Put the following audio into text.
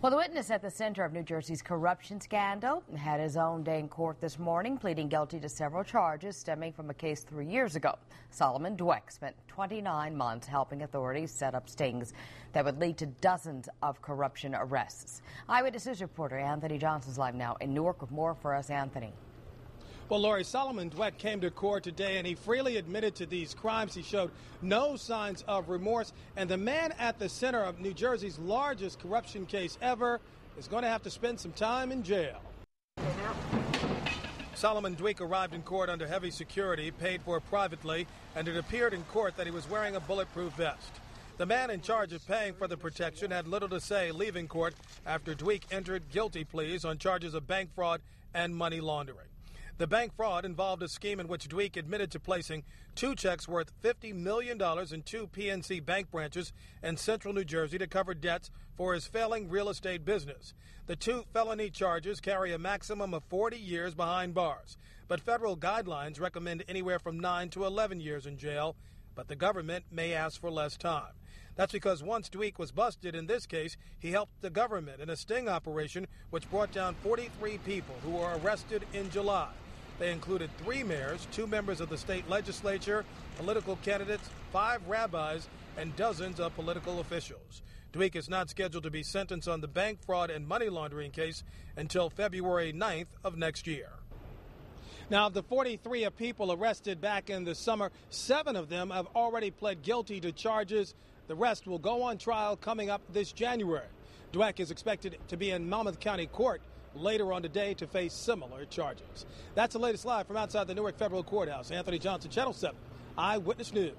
Well, the witness at the center of New Jersey's corruption scandal had his own day in court this morning, pleading guilty to several charges stemming from a case 3 years ago. Solomon Dwek spent 29 months helping authorities set up stings that would lead to dozens of corruption arrests. Eyewitness News reporter Anthony Johnson's live now in Newark with more for us, Anthony. Well, Lori, Solomon Dwek came to court today and he freely admitted to these crimes. He showed no signs of remorse. And the man at the center of New Jersey's largest corruption case ever is going to have to spend some time in jail. Solomon Dwek arrived in court under heavy security, paid for privately, and it appeared in court that he was wearing a bulletproof vest. The man in charge of paying for the protection had little to say leaving court after Dwek entered guilty pleas on charges of bank fraud and money laundering. The bank fraud involved a scheme in which Dwek admitted to placing 2 checks worth $50 million in 2 PNC bank branches in central New Jersey to cover debts for his failing real estate business. The 2 felony charges carry a maximum of 40 years behind bars, but federal guidelines recommend anywhere from 9 to 11 years in jail, but the government may ask for less time. That's because once Dwek was busted in this case, he helped the government in a sting operation which brought down 43 people who were arrested in July. They included 3 mayors, 2 members of the state legislature, political candidates, 5 rabbis, and dozens of political officials. Dwek is not scheduled to be sentenced on the bank fraud and money laundering case until February 9th of next year. Now, of the 43 people arrested back in the summer, 7 of them have already pled guilty to charges. The rest will go on trial coming up this January. Dwek is expected to be in Monmouth County Court later on today to face similar charges. That's the latest live from outside the Newark Federal Courthouse. Anthony Johnson, Channel 7, Eyewitness News.